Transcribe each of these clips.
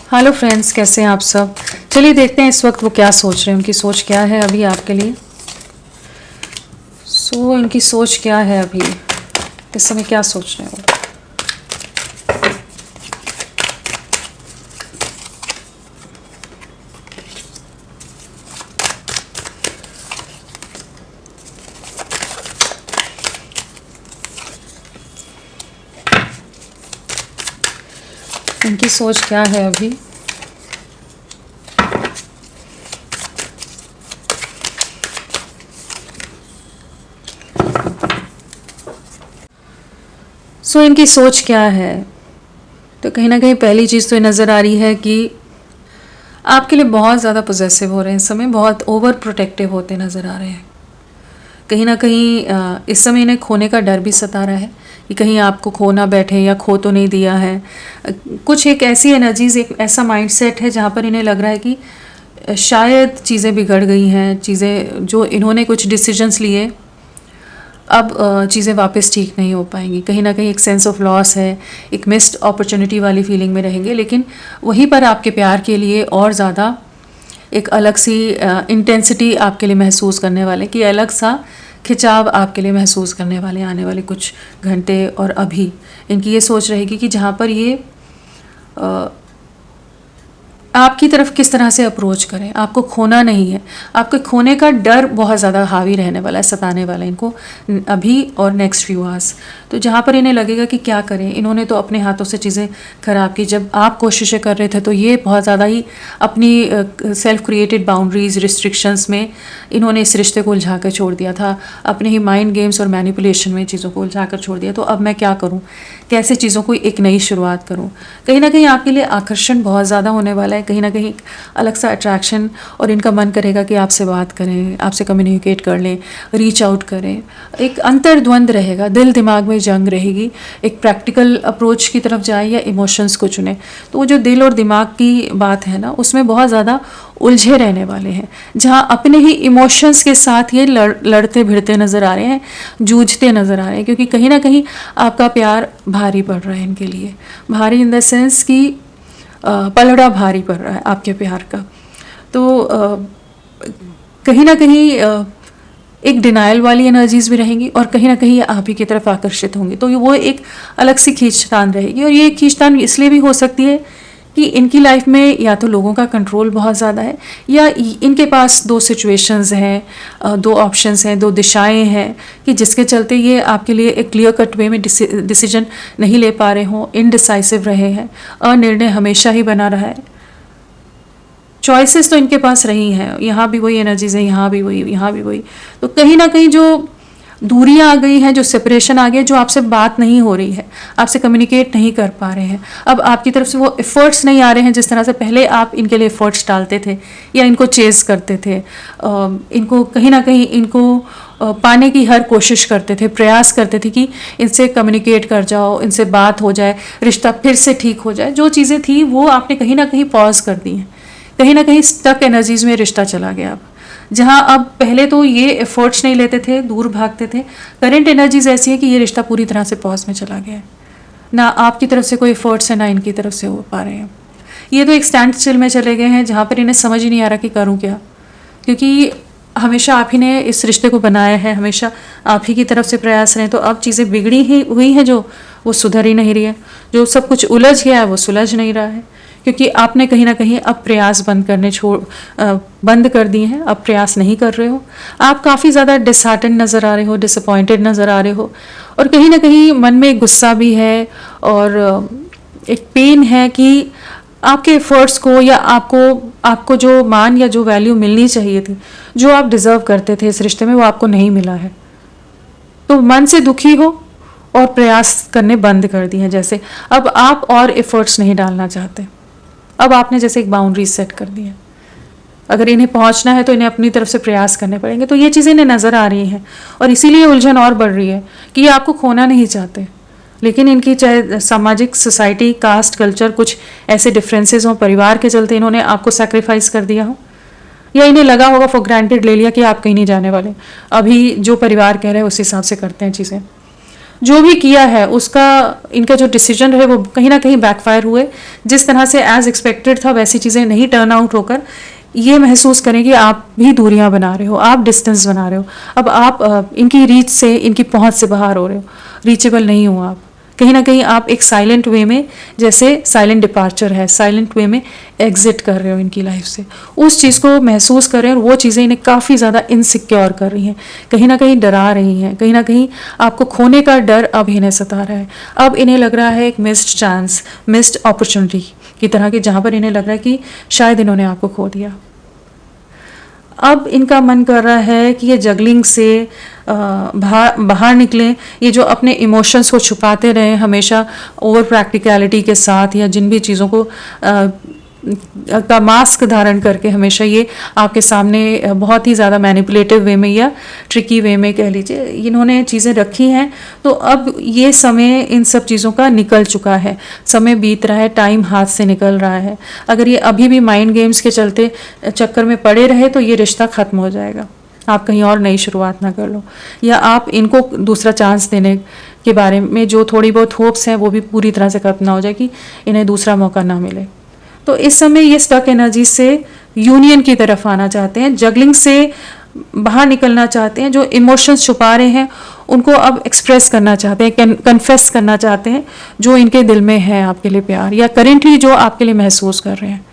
Hello friends, कैसे हैं आप सब। चलिए देखते हैं इस वक्त वो क्या सोच रहे हैं, उनकी सोच क्या है अभी आपके लिए। इनकी सोच क्या है अभी, इस समय क्या सोच रहे हैं वो। इनकी सोच क्या है अभी। इनकी सोच क्या है, तो कहीं ना कहीं पहली चीज़ तो ये नज़र आ रही है कि आपके लिए बहुत ज़्यादा पोजेसिव हो रहे हैं इस समय, बहुत ओवर प्रोटेक्टिव होते नज़र आ रहे हैं। कहीं ना कहीं इस समय इन्हें खोने का डर भी सता रहा है कि कहीं आपको खो ना बैठे या खो तो नहीं दिया है। कुछ एक ऐसी एनर्जीज, एक ऐसा माइंडसेट है जहाँ पर इन्हें लग रहा है कि शायद चीज़ें बिगड़ गई हैं, चीज़ें जो इन्होंने कुछ डिसीजंस लिए अब चीज़ें वापस ठीक नहीं हो पाएंगी। कहीं ना कहीं एक सेंस ऑफ लॉस है, एक मिस्ड अपॉर्चुनिटी वाली फीलिंग में रहेंगे, लेकिन वहीं पर आपके प्यार के लिए और ज़्यादा एक अलग सी इंटेंसिटी आपके लिए महसूस करने वाले, कि अलग सा खिंचाव आपके लिए महसूस करने वाले आने वाले कुछ घंटे। और अभी इनकी ये सोच रहेगी कि जहाँ पर ये आपकी तरफ किस तरह से अप्रोच करें। आपको खोना नहीं है, आपके खोने का डर बहुत ज़्यादा हावी रहने वाला है, सताने वाला है इनको अभी और नेक्स्ट फ्यू आवर्स। तो जहाँ पर इन्हें लगेगा कि क्या करें, इन्होंने तो अपने हाथों से चीज़ें ख़राब की। जब आप कोशिशें कर रहे थे तो ये बहुत ज़्यादा ही अपनी सेल्फ क्रिएटेड बाउंड्रीज़, रिस्ट्रिक्शंस में इन्होंने इस रिश्ते को उलझा कर छोड़ दिया था। अपने ही माइंड गेम्स और मैनिपुलेशन में चीज़ों को उलझा कर छोड़ दिया। तो अब मैं क्या करूँ, कैसे चीज़ों को एक नई शुरुआत करूँ। कहीं ना कहीं आपके लिए आकर्षण बहुत ज़्यादा होने वाला है, कहीं ना कहीं अलग सा अट्रैक्शन, और इनका मन करेगा कि आपसे बात करें, आपसे कम्युनिकेट कर लें, रीच आउट करें। एक अंतर्द्वंद रहेगा, दिल दिमाग में जंग रहेगी, एक प्रैक्टिकल अप्रोच की तरफ जाए या इमोशंस को चुने। तो वो जो दिल और दिमाग की बात है ना, उसमें बहुत ज़्यादा उलझे रहने वाले हैं, जहाँ अपने ही इमोशंस के साथ ये लड़ते भिड़ते नज़र आ रहे हैं, जूझते नज़र आ रहे हैं। क्योंकि कहीं ना कहीं आपका प्यार भारी पड़ रहा है इनके लिए, भारी इन द सेंस कि पलड़ा भारी पड़ रहा है आपके प्यार का। तो कहीं ना कहीं एक डिनाइल वाली एनर्जीज भी रहेंगी और कहीं ना कहीं आप ही की तरफ आकर्षित होंगे। तो वो एक अलग सी खींचतान रहेगी। और ये खींचतान इसलिए भी हो सकती है कि इनकी लाइफ में या तो लोगों का कंट्रोल बहुत ज़्यादा है, या इनके पास दो सिचुएशंस हैं, दो ऑप्शंस हैं, दो दिशाएं हैं, कि जिसके चलते ये आपके लिए एक क्लियर कट वे में डिसीजन नहीं ले पा रहे हों, इनडिसाइसिव रहे हैं, अनिर्णय हमेशा ही बना रहा है। चॉइसेस तो इनके पास रही हैं, यहाँ भी वही एनर्जीज है, यहाँ भी वही, यहाँ भी वही। तो कहीं ना कहीं जो दूरियां आ गई हैं, जो सेपरेशन आ गई, जो आपसे बात नहीं हो रही है, आपसे कम्युनिकेट नहीं कर पा रहे हैं, अब आपकी तरफ से वो एफर्ट्स नहीं आ रहे हैं जिस तरह से पहले आप इनके लिए एफर्ट्स डालते थे या इनको चेज़ करते थे। इनको कहीं ना कहीं इनको पाने की हर कोशिश करते थे, प्रयास करते थे कि इनसे कम्युनिकेट कर जाओ, इनसे बात हो जाए, रिश्ता फिर से ठीक हो जाए। जो चीज़ें थी वो आपने कहीं ना कहीं पॉज कर दी हैं, कहीं ना कहीं स्टक एनर्जीज में रिश्ता चला गया। अब जहाँ अब पहले तो ये एफर्ट्स नहीं लेते थे, दूर भागते थे, करंट एनर्जीज ऐसी है कि ये रिश्ता पूरी तरह से पॉज में चला गया है। ना आपकी तरफ से कोई एफर्ट्स है, ना इनकी तरफ से हो पा रहे हैं। ये तो एक स्टैंड स्टिल में चले गए हैं जहाँ पर इन्हें समझ ही नहीं आ रहा कि करूँ क्या। क्योंकि हमेशा आप ही ने इस रिश्ते को बनाया है, हमेशा आप ही की तरफ से प्रयास रहे। तो अब चीज़ें बिगड़ी ही हुई हैं, जो वो सुधर ही नहीं रही है। जो सब कुछ उलझ गया है वो सुलझ नहीं रहा है, क्योंकि आपने कहीं ना कहीं अब प्रयास बंद कर दिए हैं। अब प्रयास नहीं कर रहे हो, आप काफ़ी ज़्यादा डिसहार्टन नज़र आ रहे हो, डिसअपॉइंटेड नज़र आ रहे हो, और कहीं ना कहीं मन में गुस्सा भी है और एक पेन है कि आपके एफर्ट्स को या आपको जो मान या जो वैल्यू मिलनी चाहिए थी, जो आप डिज़र्व करते थे इस रिश्ते में, वो आपको नहीं मिला है। तो मन से दुखी हो और प्रयास करने बंद कर दिए हैं। जैसे अब आप और एफर्ट्स नहीं डालना चाहते, अब आपने जैसे एक बाउंड्रीज सेट कर दी है। अगर इन्हें पहुंचना है तो इन्हें अपनी तरफ से प्रयास करने पड़ेंगे। तो ये चीज़ें इन्हें नज़र आ रही हैं और इसीलिए उलझन और बढ़ रही है कि ये आपको खोना नहीं चाहते, लेकिन इनकी चाहे सामाजिक, सोसाइटी, कास्ट, कल्चर, कुछ ऐसे डिफरेंसेस हों, परिवार के चलते इन्होंने आपको सैक्रिफाइस कर दिया हो, या इन्हें लगा होगा, फॉर ग्रांटेड ले लिया कि आप कहीं नहीं जाने वाले, अभी जो परिवार कह रहे हैं उस हिसाब से करते हैं चीज़ें। जो भी किया है उसका, इनका जो डिसीजन रहे वो कहीं ना कहीं बैकफायर हुए। जिस तरह से एज एक्सपेक्टेड था वैसी चीज़ें नहीं टर्न आउट होकर ये महसूस करें कि आप भी दूरियां बना रहे हो, आप डिस्टेंस बना रहे हो। अब आप इनकी रीच से, इनकी पहुंच से बाहर हो रहे हो, रीचेबल नहीं हो आप। कहीं ना कहीं आप एक साइलेंट वे में, जैसे साइलेंट डिपार्चर है, साइलेंट वे में एग्जिट कर रहे हो इनकी लाइफ से, उस चीज़ को महसूस कर रहे हैं। और वो चीज़ें इन्हें काफ़ी ज़्यादा इनसिक्योर कर रही हैं, कहीं ना कहीं डरा रही हैं, कहीं ना कहीं आपको खोने का डर अब इन्हें सता रहा है। अब इन्हें लग रहा है एक मिस्ड चांस, मिस्ड अपॉर्चुनिटी की तरह की, जहाँ पर इन्हें लग रहा है कि शायद इन्होंने आपको खो दिया। अब इनका मन कर रहा है कि ये जगलिंग से बाहर निकलें। ये जो अपने इमोशंस को छुपाते रहे हमेशा ओवर प्रैक्टिकलिटी के साथ, या जिन भी चीज़ों को का मास्क धारण करके हमेशा ये आपके सामने बहुत ही ज़्यादा मैनिपुलेटिव वे में या ट्रिकी वे में कह लीजिए इन्होंने चीज़ें रखी हैं। तो अब ये समय इन सब चीज़ों का निकल चुका है, समय बीत रहा है, टाइम हाथ से निकल रहा है। अगर ये अभी भी माइंड गेम्स के चलते चक्कर में पड़े रहे तो ये रिश्ता ख़त्म हो जाएगा। आप कहीं और नई शुरुआत ना कर लो, या आप इनको दूसरा चांस देने के बारे में जो थोड़ी बहुत होप्स हैं वो भी पूरी तरह से खत्म ना हो जाए कि इन्हें दूसरा मौका ना मिले। तो इस समय ये स्टक एनर्जी से यूनियन की तरफ आना चाहते हैं, जगलिंग से बाहर निकलना चाहते हैं। जो इमोशंस छुपा रहे हैं उनको अब एक्सप्रेस करना चाहते हैं, कन्फेस करना चाहते हैं जो इनके दिल में है आपके लिए प्यार, या करेंटली जो आपके लिए महसूस कर रहे हैं।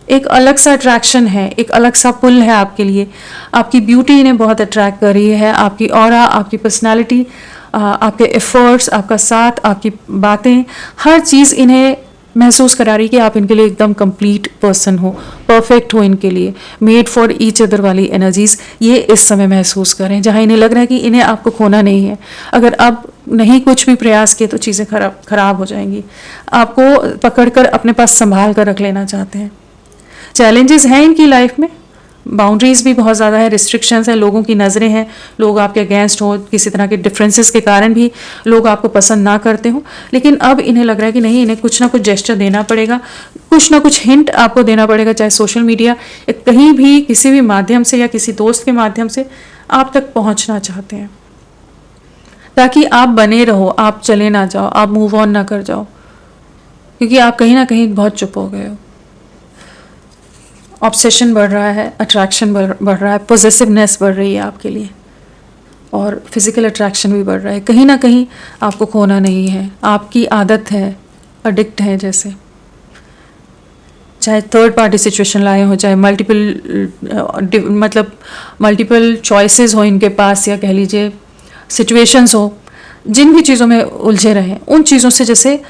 एक अलग सा अट्रैक्शन है, एक अलग सा पुल है आपके लिए। आपकी ब्यूटी इन्हें बहुत अट्रैक्ट कर रही है, आपकी ऑरा, आपकी पर्सनालिटी, आपके एफर्ट्स, आपका साथ, आपकी बातें, हर चीज़ इन्हें महसूस करा रही कि आप इनके लिए एकदम कंप्लीट पर्सन हो, परफेक्ट हो इनके लिए, मेड फॉर ईच अदर वाली एनर्जीज ये इस समय महसूस करें, जहाँ इन्हें लग रहा है कि इन्हें आपको खोना नहीं है। अगर अब नहीं कुछ भी प्रयास किए तो चीज़ें खराब हो जाएंगी। आपको पकड़कर अपने पास संभाल कर रख लेना चाहते हैं। चैलेंजेस हैं इनकी लाइफ में, बाउंड्रीज भी बहुत ज़्यादा है, रिस्ट्रिक्शंस है, लोगों की नज़रें हैं, लोग आपके अगेंस्ट हो, किसी तरह के डिफरेंसेस के कारण भी लोग आपको पसंद ना करते हो। लेकिन अब इन्हें लग रहा है कि नहीं, इन्हें कुछ ना कुछ जेस्चर देना पड़ेगा, कुछ ना कुछ हिंट आपको देना पड़ेगा, चाहे सोशल मीडिया या कहीं भी किसी भी माध्यम से या किसी दोस्त के माध्यम से आप तक पहुँचना चाहते हैं, ताकि आप बने रहो, आप चले ना जाओ, आप मूव ऑन ना कर जाओ, क्योंकि आप कहीं ना कहीं बहुत चुप हो गए हो। ऑब्सेशन बढ़ रहा है, अट्रैक्शन बढ़ रहा है, पॉजेसिवनेस बढ़ रही है आपके लिए, और फिजिकल अट्रैक्शन भी बढ़ रहा है। कहीं ना कहीं आपको खोना नहीं है, आपकी आदत है, अडिक्ट है जैसे, चाहे थर्ड पार्टी सिचुएशन लाए हो, चाहे मल्टीपल चॉइसेस हो इनके पास, या कह लीजिए सिचुएशंस हो, जिन भी चीज़ों में उलझे रहें उन चीज़ों से जैसे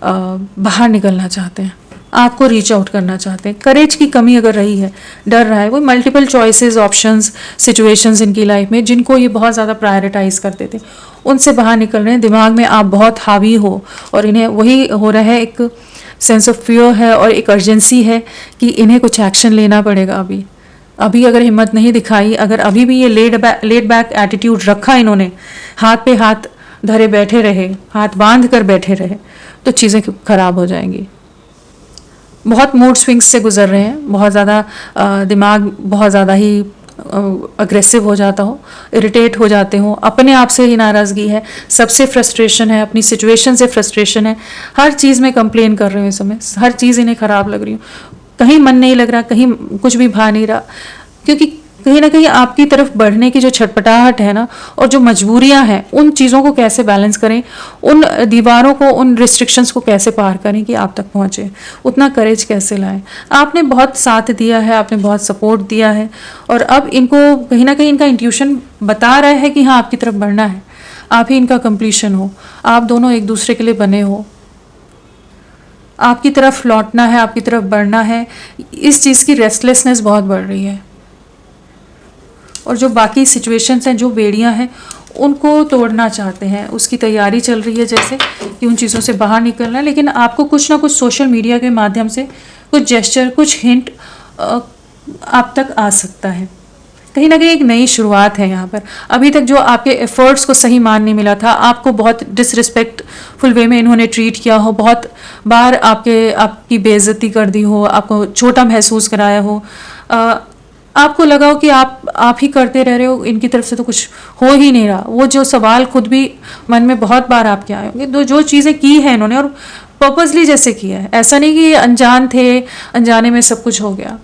बाहर निकलना चाहते हैं, आपको रीच आउट करना चाहते हैं। करेज की कमी अगर रही है, डर रहा है, वो मल्टीपल चॉइसेस, ऑप्शंस, सिचुएशंस इनकी लाइफ में जिनको ये बहुत ज़्यादा प्रायोरिटाइज करते थे, उनसे बाहर निकल रहे हैं। दिमाग में आप बहुत हावी हो और इन्हें वही हो रहा है, एक सेंस ऑफ फियर है और एक अर्जेंसी है कि इन्हें कुछ एक्शन लेना पड़ेगा। अभी अगर हिम्मत नहीं दिखाई, अगर अभी भी ये लेड बैक एटीट्यूड रखा इन्होंने, हाथ पे हाथ धरे बैठे रहे, हाथ बांध कर बैठे रहे, तो चीज़ें खराब हो जाएंगी। बहुत मूड स्विंग्स से गुजर रहे हैं, बहुत ज़्यादा दिमाग बहुत ज़्यादा ही अग्रेसिव हो जाता हो, इरिटेट हो जाते हो, अपने आप से ही नाराज़गी है, सबसे फ्रस्ट्रेशन है, अपनी सिचुएशन से फ्रस्ट्रेशन है, हर चीज़ में कंप्लेन कर रहे हो इस समय, हर चीज़ इन्हें ख़राब लग रही हो, कहीं मन नहीं लग रहा, कहीं कुछ भी भा नहीं रहा, क्योंकि कहीं ना कहीं आपकी तरफ बढ़ने की जो छटपटाहट है ना, और जो मजबूरियां हैं, उन चीज़ों को कैसे बैलेंस करें, उन दीवारों को, उन रिस्ट्रिक्शंस को कैसे पार करें कि आप तक पहुंचे, उतना करेज कैसे लाएं। आपने बहुत साथ दिया है, आपने बहुत सपोर्ट दिया है, और अब इनको कहीं ना कहीं इनका इंट्यूशन बता रहा है कि हाँ, आपकी तरफ बढ़ना है, आप ही इनका कंप्लीशन हो, आप दोनों एक दूसरे के लिए बने हो, आपकी तरफ लौटना है, आपकी तरफ बढ़ना है। इस चीज़ की रेस्टलेसनेस बहुत बढ़ रही है, और जो बाकी सिचुएशंस हैं, जो बेड़ियां हैं, उनको तोड़ना चाहते हैं, उसकी तैयारी चल रही है जैसे कि उन चीज़ों से बाहर निकलना है। लेकिन आपको कुछ ना कुछ सोशल मीडिया के माध्यम से कुछ जेस्चर, कुछ हिंट आप तक आ सकता है। कहीं ना कहीं एक नई शुरुआत है यहाँ पर। अभी तक जो आपके एफर्ट्स को सही मान नहीं मिला था, आपको बहुत डिसरिस्पेक्टफुल वे में इन्होंने ट्रीट किया हो, बहुत बार आपकी बेइज्जती कर दी हो, आपको छोटा महसूस कराया हो, आपको लगा हो कि आप ही करते रह रहे हो, इनकी तरफ से तो कुछ हो ही नहीं रहा। वो जो सवाल खुद भी मन में बहुत बार आपके आए होंगे, तो जो चीज़ें की हैं इन्होंने और पर्पसली जैसे किया है, ऐसा नहीं कि ये अनजान थे, अनजाने में सब कुछ हो गया,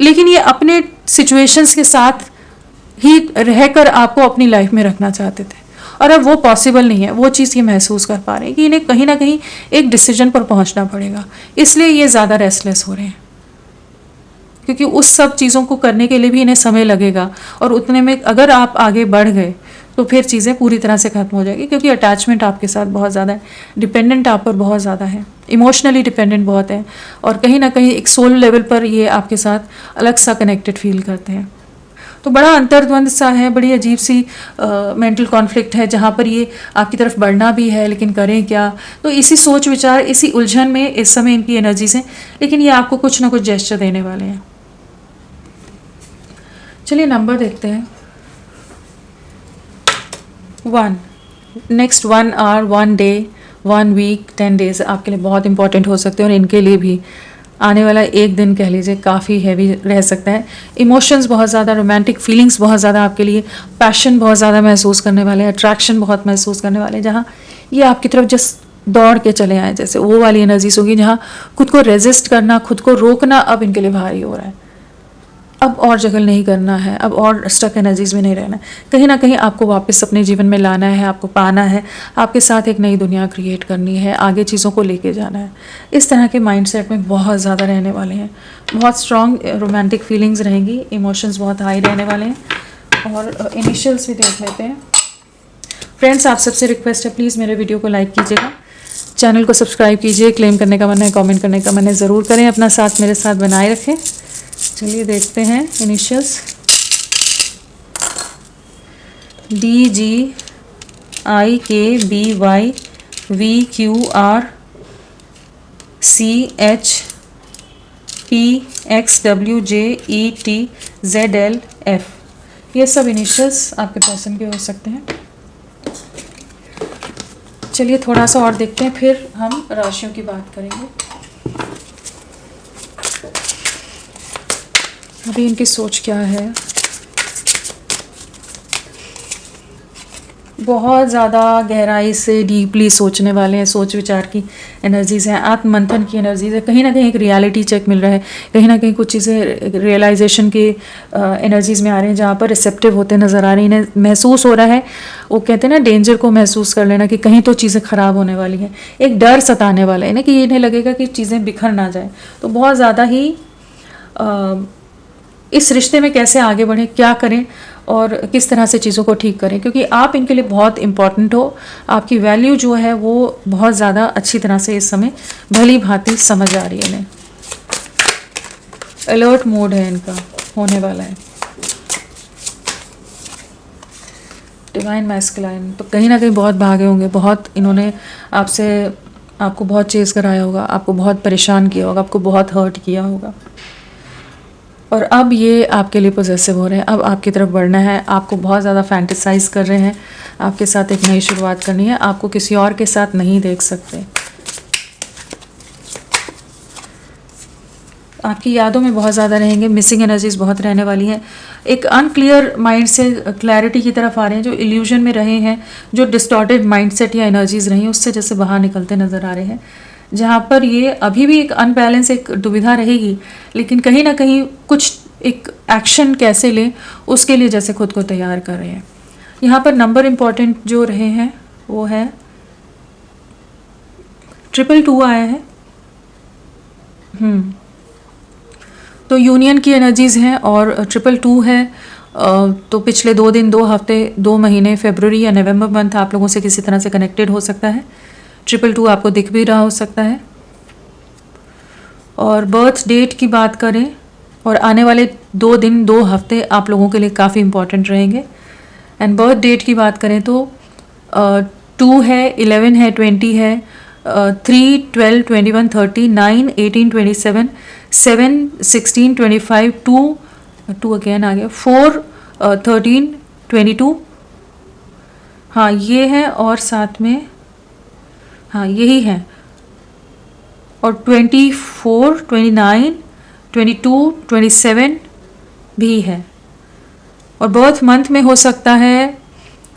लेकिन ये अपने सिचुएशंस के साथ ही रहकर आपको अपनी लाइफ में रखना चाहते थे, और अब वो पॉसिबल नहीं है। वो चीज़ ये महसूस कर पा रहे हैं कि इन्हें कहीं ना कहीं एक डिसीजन पर पहुंचना पड़ेगा, इसलिए ये ज़्यादा रेस्टलेस हो रहे हैं, क्योंकि उस सब चीज़ों को करने के लिए भी इन्हें समय लगेगा, और उतने में अगर आप आगे बढ़ गए तो फिर चीज़ें पूरी तरह से ख़त्म हो जाएगी, क्योंकि अटैचमेंट आपके साथ बहुत ज़्यादा है, डिपेंडेंट आप पर बहुत ज़्यादा है, इमोशनली डिपेंडेंट बहुत है, और कहीं ना कहीं एक सोल लेवल पर ये आपके साथ अलग सा कनेक्टेड फील करते हैं। तो बड़ा अंतर्द्वंद सा है, बड़ी अजीब सी मेंटल कॉन्फ्लिक्ट है, जहाँ पर ये आपकी तरफ बढ़ना भी है लेकिन करें क्या। तो इसी सोच विचार, इसी उलझन में इस समय इनकी एनर्जीज हैं, लेकिन ये आपको कुछ ना कुछ जेस्चर देने वाले हैं। चलिए नंबर देखते हैं। 1, next 1 hour, 1 day, 1 week, 10 days आपके लिए बहुत इंपॉर्टेंट हो सकते हैं, और इनके लिए भी आने वाला एक दिन कह लीजिए काफ़ी हैवी रह सकता है। इमोशंस बहुत ज़्यादा, रोमांटिक फीलिंग्स बहुत ज़्यादा आपके लिए, पैशन बहुत ज़्यादा महसूस करने वाले हैं, अट्रैक्शन बहुत महसूस करने वाले हैं, जहाँ ये आपकी तरफ जस्ट दौड़ के चले आए, जैसे वो वाली एनर्जीज होगी जहाँ खुद को रेजिस्ट करना, खुद को रोकना अब इनके लिए भारी हो रहा है। अब और जगल नहीं करना है, अब और स्टक एनर्जीज में नहीं रहना है, कहीं ना कहीं आपको वापस अपने जीवन में लाना है, आपको पाना है, आपके साथ एक नई दुनिया क्रिएट करनी है, आगे चीज़ों को लेके जाना है। इस तरह के माइंडसेट में बहुत ज़्यादा रहने वाले हैं, बहुत स्ट्रॉन्ग रोमांटिक फीलिंग्स रहेंगी, इमोशंस बहुत हाई रहने वाले हैं। और इनिशियल्स भी देख लेते हैं। फ्रेंड्स, आप सबसे रिक्वेस्ट है, प्लीज़ मेरे वीडियो को लाइक कीजिएगा, चैनल को सब्सक्राइब कीजिए, क्लेम करने का मन है, कॉमेंट करने का मन है, ज़रूर करें, अपना साथ मेरे साथ बनाए रखें। चलिए देखते हैं इनिशियल्स। DGIKBY VQR CHPXWJETZLF, ये सब इनिशियल्स आपके पर्सन के हो सकते हैं। चलिए थोड़ा सा और देखते हैं, फिर हम राशियों की बात करेंगे। अभी इनकी सोच क्या है। बहुत ज़्यादा गहराई से डीपली सोचने वाले हैं, सोच विचार की एनर्जीज़ हैं, आत्ममंथन की एनर्जीज़ है, कहीं ना कहीं एक रियलिटी चेक मिल रहा है, कहीं ना कहीं कुछ चीज़ें रियलाइजेशन की एनर्जीज़ में आ रहे हैं, जहाँ पर रिसेप्टिव होते नज़र आ रहे हैं। इन्हें महसूस हो रहा है, वो कहते हैं ना, डेंजर को महसूस कर लेना, कि कहीं तो चीज़ें ख़राब होने वाली हैं, एक डर सताने वाला है ना, कि इन्हें लगेगा कि चीज़ें बिखर ना जाए। तो बहुत ज़्यादा ही इस रिश्ते में कैसे आगे बढ़ें, क्या करें और किस तरह से चीज़ों को ठीक करें, क्योंकि आप इनके लिए बहुत इम्पॉर्टेंट हो, आपकी वैल्यू जो है वो बहुत ज़्यादा अच्छी तरह से इस समय भली भांति समझ आ रही है इन्हें। अलर्ट मोड है इनका होने वाला है। डिवाइन मैस्कुलाइन, तो कहीं ना कहीं बहुत भागे होंगे, बहुत इन्होंने आपको बहुत चेज़ कराया होगा, आपको बहुत परेशान किया होगा, आपको बहुत हर्ट किया होगा, और अब ये आपके लिए पॉजेसिव हो रहे हैं, अब आपकी तरफ बढ़ना है, आपको बहुत ज़्यादा फैंटेसाइज कर रहे हैं, आपके साथ एक नई शुरुआत करनी है, आपको किसी और के साथ नहीं देख सकते। आपकी यादों में बहुत ज़्यादा रहेंगे, मिसिंग एनर्जीज बहुत रहने वाली हैं, एक अनक्लियर माइंड से क्लैरिटी की तरफ आ रहे हैं, जो इल्यूजन में रहे हैं, जो डिस्टॉर्टेड माइंडसेट या एनर्जीज रही हैं उससे जैसे बाहर निकलते नज़र आ रहे हैं, जहाँ पर ये अभी भी एक अनबैलेंस, एक दुविधा रहेगी, लेकिन कहीं ना कहीं कुछ एक एक्शन कैसे लें उसके लिए जैसे खुद को तैयार कर रहे हैं। यहाँ पर नंबर इम्पॉर्टेंट जो रहे हैं वो है 222 आया है। तो यूनियन की एनर्जीज़ हैं, और 222 है, तो पिछले 2 दिन, 2 हफ्ते, 2 महीने, फरवरी या नवंबर मंथ आप लोगों से किसी तरह से कनेक्टेड हो सकता है। 222 आपको दिख भी रहा हो सकता है। और बर्थ डेट की बात करें, और आने वाले 2 दिन, 2 हफ्ते आप लोगों के लिए काफ़ी इंपॉर्टेंट रहेंगे। एंड बर्थ डेट की बात करें तो 2 है, 11 है, 20 है, 3, 12, 21, 30, 9, 18, 27, 7, 16, 25, 2 अगेन आ गया, 4, 13, 22, हाँ ये है, और साथ में हाँ यही है, और 24, 29, 22, 27, भी है। और बर्थ मंथ में हो सकता है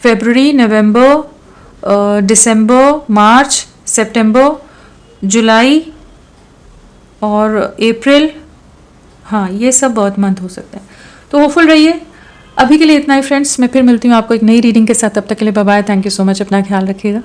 फरवरी, नवंबर, दिसंबर, मार्च, सितंबर, जुलाई और अप्रैल। हाँ, ये सब बर्थ मंथ हो सकता है। तो होपफुल रहिए। अभी के लिए इतना ही फ्रेंड्स, मैं फिर मिलती हूँ आपको एक नई रीडिंग के साथ। तब तक के लिए bye bye. Thank you so much, अपना ख्याल रखिएगा।